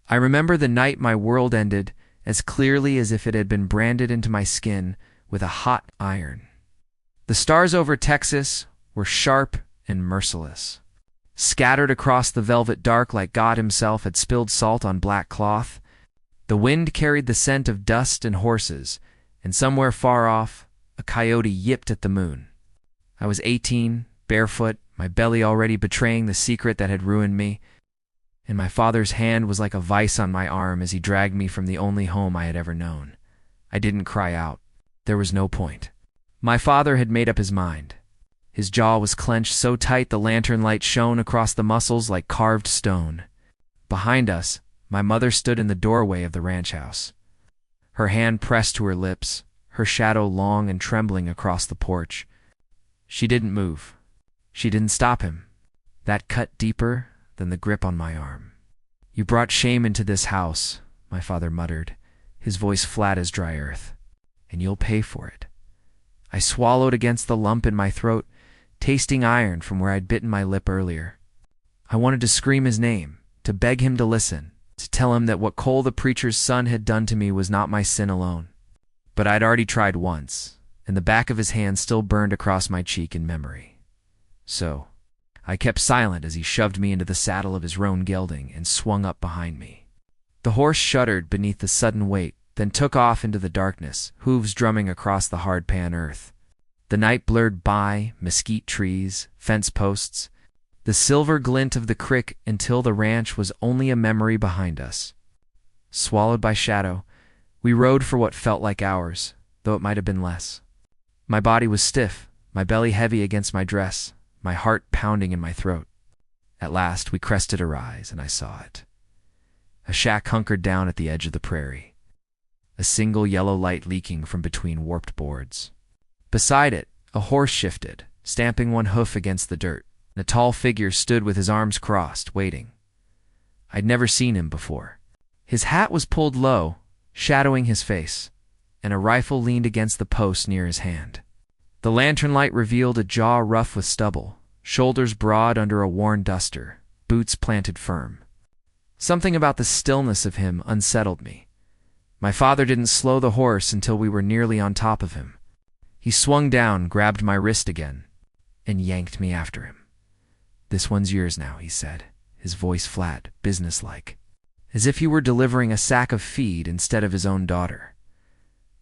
I remember the night my world ended as clearly as if it had been branded into my skin with a hot iron. The stars over Texas were sharp and merciless, scattered across the velvet dark like God himself had spilled salt on black cloth. The wind carried the scent of dust and horses, and somewhere far off, a coyote yipped at the moon. I was 18, barefoot, my belly already betraying the secret that had ruined me, and my father's hand was like a vice on my arm as he dragged me from the only home I had ever known. I didn't cry out. There was no point. My father had made up his mind. His jaw was clenched so tight the lantern light shone across the muscles like carved stone. Behind us, my mother stood in the doorway of the ranch house, her hand pressed to her lips, her shadow long and trembling across the porch. She didn't move. She didn't stop him. That cut deeper than the grip on my arm. "You brought shame into this house," my father muttered, his voice flat as dry earth, "and you'll pay for it." I swallowed against the lump in my throat, tasting iron from where I'd bitten my lip earlier. I wanted to scream his name, to beg him to listen, to tell him that what Cole the preacher's son had done to me was not my sin alone. But I'd already tried once, and the back of his hand still burned across my cheek in memory. So I kept silent as he shoved me into the saddle of his roan gelding and swung up behind me. The horse shuddered beneath the sudden weight, then took off into the darkness, hooves drumming across the hard pan earth. The night blurred by, mesquite trees, fence posts, the silver glint of the creek until the ranch was only a memory behind us. Swallowed by shadow, we rode for what felt like hours, though it might have been less. My body was stiff, my belly heavy against my dress, my heart pounding in my throat. At last we crested a rise, and I saw it. A shack hunkered down at the edge of the prairie, a single yellow light leaking from between warped boards. Beside it, a horse shifted, stamping one hoof against the dirt, and a tall figure stood with his arms crossed, waiting. I'd never seen him before. His hat was pulled low, shadowing his face, and a rifle leaned against the post near his hand. The lantern light revealed a jaw rough with stubble, shoulders broad under a worn duster, boots planted firm. Something about the stillness of him unsettled me. My father didn't slow the horse until we were nearly on top of him. He swung down, grabbed my wrist again, and yanked me after him. "This one's yours now," he said, his voice flat, businesslike, as if he were delivering a sack of feed instead of his own daughter.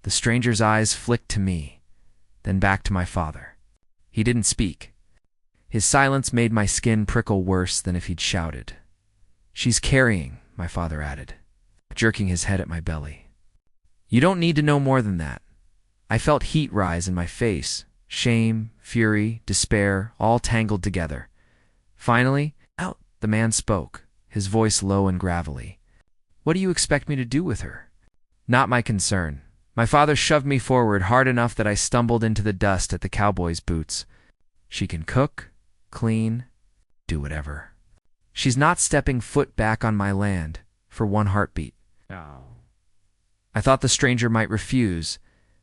The stranger's eyes flicked to me, then back to my father. He didn't speak. His silence made my skin prickle worse than if he'd shouted. "She's carrying," my father added, jerking his head at my belly. "You don't need to know more than that." I felt heat rise in my face, shame, fury, despair, all tangled together. Finally, the man spoke, his voice low and gravelly. "What do you expect me to do with her?" Not my concern. My father shoved me forward hard enough that I stumbled into the dust at the cowboy's boots. "She can cook, clean, do whatever. She's not stepping foot back on my land for one heartbeat." I thought the stranger might refuse,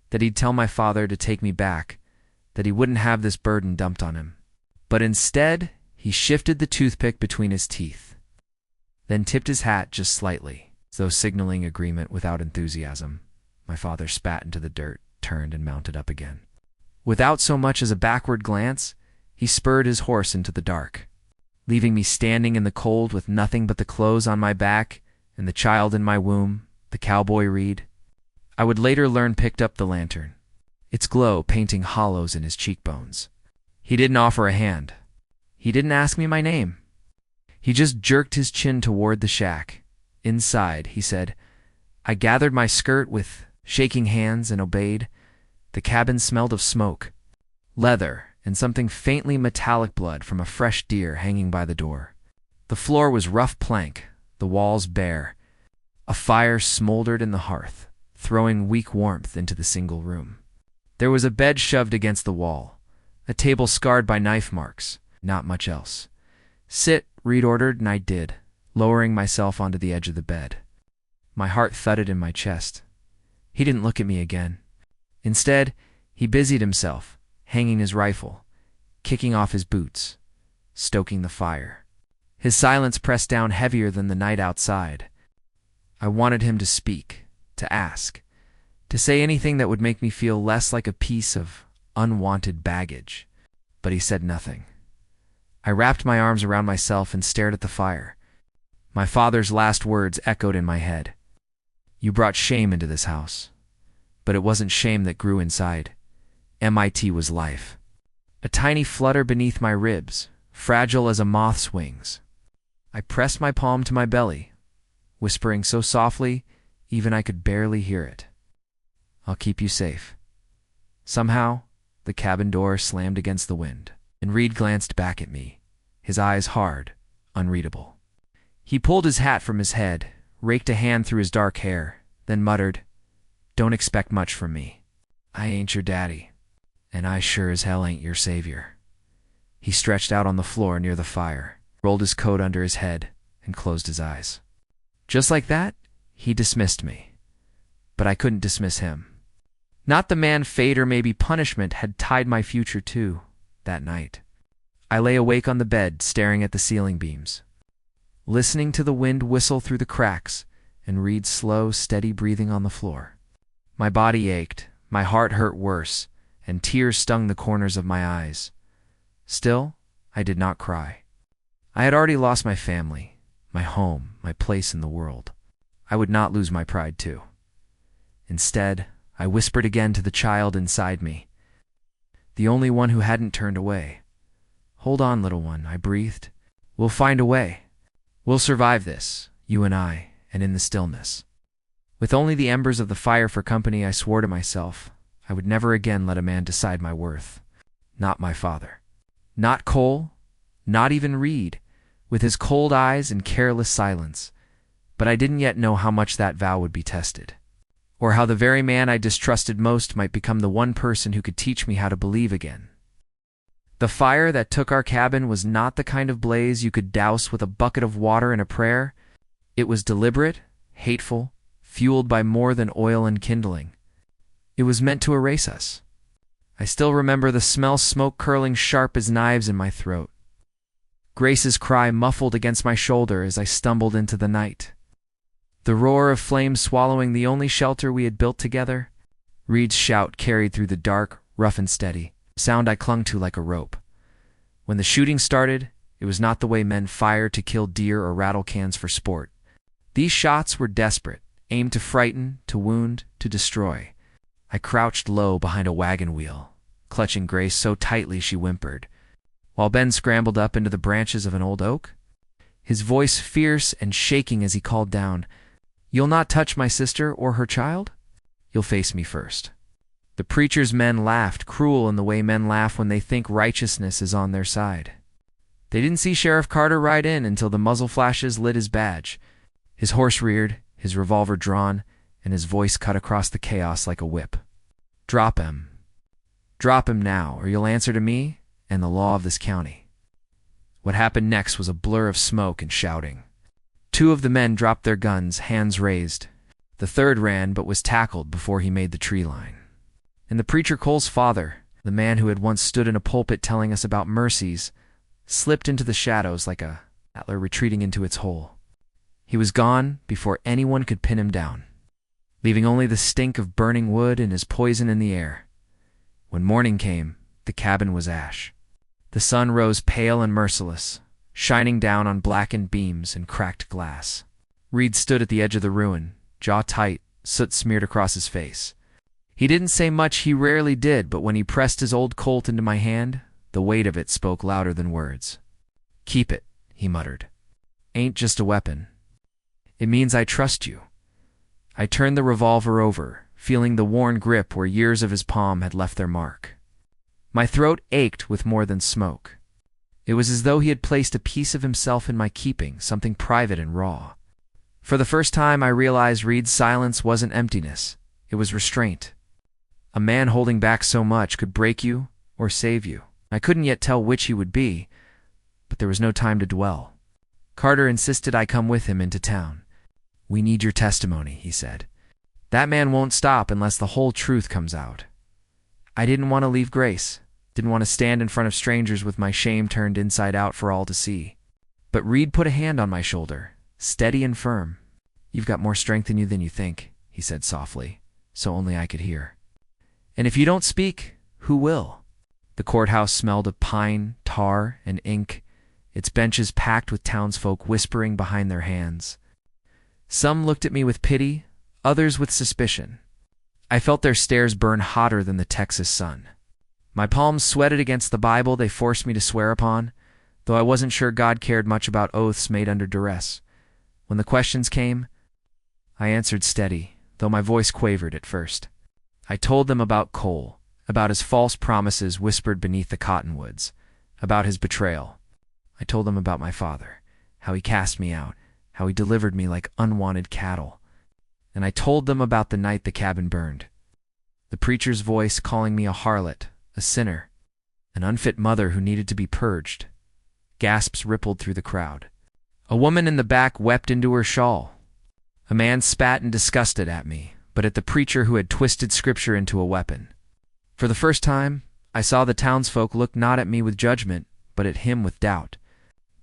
that he'd tell my father to take me back, that he wouldn't have this burden dumped on him. But instead, he shifted the toothpick between his teeth, then tipped his hat just slightly, as though signaling agreement without enthusiasm. My father spat into the dirt, turned, and mounted up again. Without so much as a backward glance, he spurred his horse into the dark, leaving me standing in the cold with nothing but the clothes on my back and the child in my womb, the cowboy reed. I would later learn picked up the lantern, its glow painting hollows in his cheekbones. He didn't offer a hand. He didn't ask me my name. He just jerked his chin toward the shack. Inside, he said. I gathered my skirt with shaking hands and obeyed. The cabin smelled of smoke, leather, and something faintly metallic blood from a fresh deer hanging by the door. The floor was rough plank, the walls bare. A fire smoldered in the hearth, throwing weak warmth into the single room. There was a bed shoved against the wall, a table scarred by knife marks, not much else. "Sit," Reed ordered, and I did, lowering myself onto the edge of the bed. My heart thudded in my chest. He didn't look at me again. Instead, he busied himself, hanging his rifle, kicking off his boots, stoking the fire. His silence pressed down heavier than the night outside. I wanted him to speak, to ask, to say anything that would make me feel less like a piece of unwanted baggage. But he said nothing. I wrapped my arms around myself and stared at the fire. My father's last words echoed in my head. You brought shame into this house. But it wasn't shame that grew inside. MIT was life. A tiny flutter beneath my ribs, fragile as a moth's wings. I pressed my palm to my belly, whispering so softly, even I could barely hear it. I'll keep you safe. Somehow, the cabin door slammed against the wind, and Reed glanced back at me, his eyes hard, unreadable. He pulled his hat from his head, raked a hand through his dark hair, then muttered, Don't expect much from me. I ain't your daddy, and I sure as hell ain't your savior. He stretched out on the floor near the fire, rolled his coat under his head, and closed his eyes. Just like that, he dismissed me. But I couldn't dismiss him. Not the man fate or maybe punishment had tied my future to that night. I lay awake on the bed, staring at the ceiling beams, listening to the wind whistle through the cracks and Reed's slow, steady breathing on the floor. My body ached, my heart hurt worse, and tears stung the corners of my eyes. Still, I did not cry. I had already lost my family, my home, my place in the world. I would not lose my pride too. Instead, I whispered again to the child inside me, the only one who hadn't turned away. Hold on, little one, I breathed. We'll find a way. We'll survive this, you and I, and in the stillness. With only the embers of the fire for company, I swore to myself I would never again let a man decide my worth. Not my father. Not Cole, not even Reed, with his cold eyes and careless silence. But I didn't yet know how much that vow would be tested, or how the very man I distrusted most might become the one person who could teach me how to believe again. The fire that took our cabin was not the kind of blaze you could douse with a bucket of water and a prayer. It was deliberate, hateful, fueled by more than oil and kindling. It was meant to erase us. I still remember the smell, smoke curling sharp as knives in my throat. Grace's cry muffled against my shoulder as I stumbled into the night. The roar of flames swallowing the only shelter we had built together. Reed's shout carried through the dark, rough and steady, sound I clung to like a rope. When the shooting started, it was not the way men fire to kill deer or rattle cans for sport. These shots were desperate, aimed to frighten, to wound, to destroy. I crouched low behind a wagon wheel, clutching Grace so tightly she whimpered, while Ben scrambled up into the branches of an old oak, his voice fierce and shaking as he called down, You'll not touch my sister or her child? You'll face me first. The preacher's men laughed, cruel in the way men laugh when they think righteousness is on their side. They didn't see Sheriff Carter ride in until the muzzle flashes lit his badge. His horse reared, his revolver drawn, and his voice cut across the chaos like a whip. Drop him. Drop him now, or you'll answer to me and the law of this county. What happened next was a blur of smoke and shouting. Two of the men dropped their guns, hands raised. The third ran but was tackled before he made the tree line. And the preacher Cole's father, the man who had once stood in a pulpit telling us about mercies, slipped into the shadows like a antler retreating into its hole. He was gone before anyone could pin him down, leaving only the stink of burning wood and his poison in the air. When morning came, the cabin was ash. The sun rose pale and merciless, shining down on blackened beams and cracked glass. Reed stood at the edge of the ruin, jaw tight, soot smeared across his face. He didn't say much, he rarely did, but when he pressed his old Colt into my hand, the weight of it spoke louder than words. Keep it, he muttered. Ain't just a weapon. It means I trust you. I turned the revolver over, feeling the worn grip where years of his palm had left their mark. My throat ached with more than smoke. It was as though he had placed a piece of himself in my keeping, something private and raw. For the first time I realized Reed's silence wasn't emptiness, it was restraint. A man holding back so much could break you or save you. I couldn't yet tell which he would be, but there was no time to dwell. Carter insisted I come with him into town. We need your testimony, he said. That man won't stop unless the whole truth comes out. I didn't want to leave Grace, didn't want to stand in front of strangers with my shame turned inside out for all to see. But Reed put a hand on my shoulder, steady and firm. "You've got more strength in you than you think," he said softly, so only I could hear. "And if you don't speak, who will?" The courthouse smelled of pine, tar, and ink, its benches packed with townsfolk whispering behind their hands. Some looked at me with pity, others with suspicion. I felt their stares burn hotter than the Texas sun. My palms sweated against the Bible they forced me to swear upon, though I wasn't sure God cared much about oaths made under duress. When the questions came, I answered steady, though my voice quavered at first. I told them about Cole, about his false promises whispered beneath the cottonwoods, about his betrayal. I told them about my father, how he cast me out, how he delivered me like unwanted cattle. And I told them about the night the cabin burned. The preacher's voice calling me a harlot, a sinner, an unfit mother who needed to be purged. Gasps rippled through the crowd. A woman in the back wept into her shawl. A man spat in disgust at me, but at the preacher who had twisted scripture into a weapon. For the first time, I saw the townsfolk look not at me with judgment, but at him with doubt.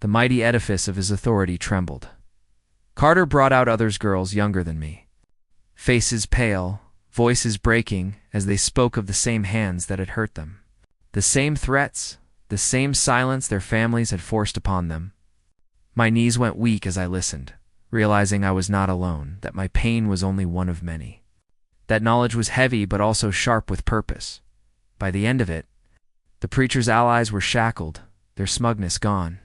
The mighty edifice of his authority trembled. Carter brought out others girls younger than me. Faces pale, voices breaking as they spoke of the same hands that had hurt them. The same threats, the same silence their families had forced upon them. My knees went weak as I listened, realizing I was not alone, that my pain was only one of many. That knowledge was heavy but also sharp with purpose. By the end of it, the preacher's allies were shackled, their smugness gone.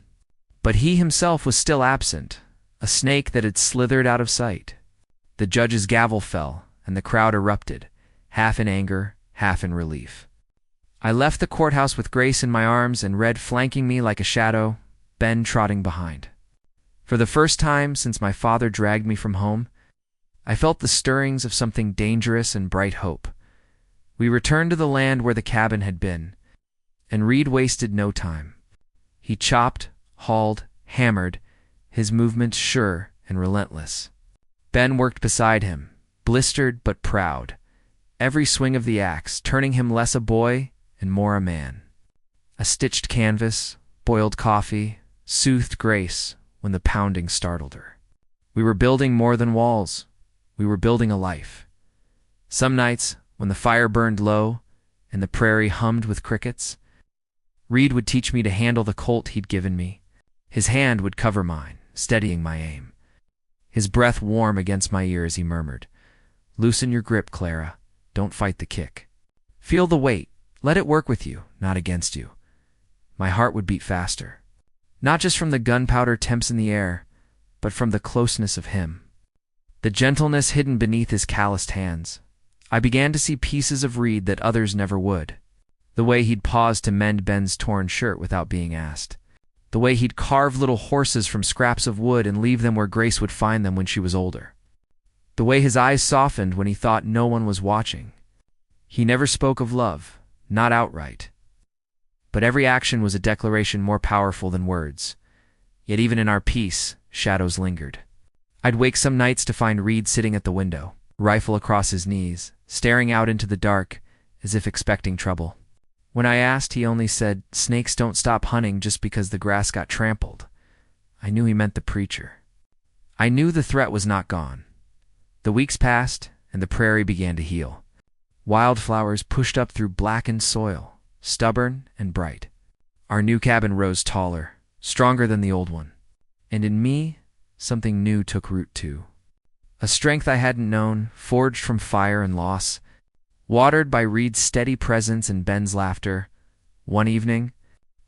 But he himself was still absent, a snake that had slithered out of sight. The judge's gavel fell, and the crowd erupted, half in anger, half in relief. I left the courthouse with Grace in my arms and Red flanking me like a shadow, Ben trotting behind. For the first time since my father dragged me from home, I felt the stirrings of something dangerous and bright hope. We returned to the land where the cabin had been, and Reed wasted no time. He chopped, hauled, hammered, his movements sure and relentless. Ben worked beside him, blistered but proud, every swing of the axe turning him less a boy and more a man. A stitched canvas, boiled coffee, soothed Grace when the pounding startled her. We were building more than walls. We were building a life. Some nights, when the fire burned low and the prairie hummed with crickets, Reed would teach me to handle the Colt he'd given me. His hand would cover mine, steadying my aim. His breath warm against my ear as he murmured, "Loosen your grip, Clara. Don't fight the kick. Feel the weight. Let it work with you, not against you." My heart would beat faster, not just from the gunpowder temps in the air, but from the closeness of him. The gentleness hidden beneath his calloused hands. I began to see pieces of Reed that others never would. The way he'd pause to mend Ben's torn shirt without being asked. The way he'd carve little horses from scraps of wood and leave them where Grace would find them when she was older. The way his eyes softened when he thought no one was watching. He never spoke of love, not outright. But every action was a declaration more powerful than words. Yet even in our peace, shadows lingered. I'd wake some nights to find Reed sitting at the window, rifle across his knees, staring out into the dark as if expecting trouble. When I asked, he only said, "Snakes don't stop hunting just because the grass got trampled." I knew he meant the preacher. I knew the threat was not gone. The weeks passed, and the prairie began to heal. Wildflowers pushed up through blackened soil, stubborn and bright. Our new cabin rose taller, stronger than the old one. And in me, something new took root too. A strength I hadn't known, forged from fire and loss, watered by Reed's steady presence and Ben's laughter. One evening,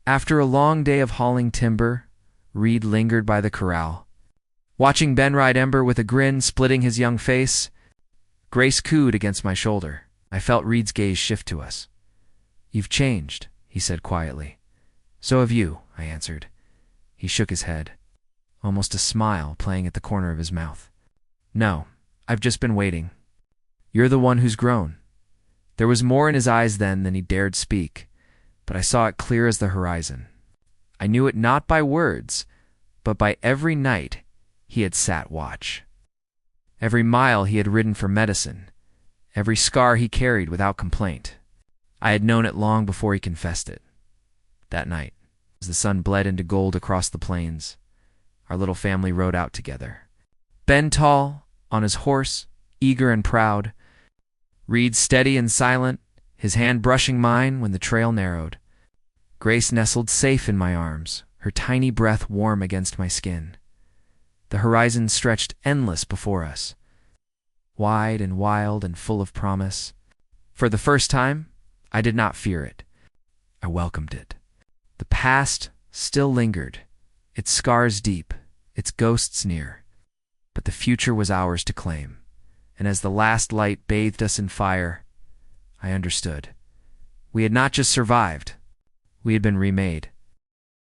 after a long day of hauling timber, Reed lingered by the corral. Watching Ben ride Ember with a grin splitting his young face, Grace cooed against my shoulder. I felt Reed's gaze shift to us. "You've changed," he said quietly. "So have you," I answered. He shook his head, almost a smile playing at the corner of his mouth. "No, I've just been waiting. You're the one who's grown." There was more in his eyes then than he dared speak, but I saw it clear as the horizon. I knew it not by words, but by every night he had sat watch. Every mile he had ridden for medicine, every scar he carried without complaint. I had known it long before he confessed it. That night, as the sun bled into gold across the plains, our little family rode out together. Ben tall, on his horse, eager and proud. Reed steady and silent, his hand brushing mine when the trail narrowed. Grace nestled safe in my arms, her tiny breath warm against my skin. The horizon stretched endless before us, wide and wild and full of promise. For the first time, I did not fear it. I welcomed it. The past still lingered, its scars deep, its ghosts near. But the future was ours to claim, and as the last light bathed us in fire, I understood. We had not just survived, we had been remade.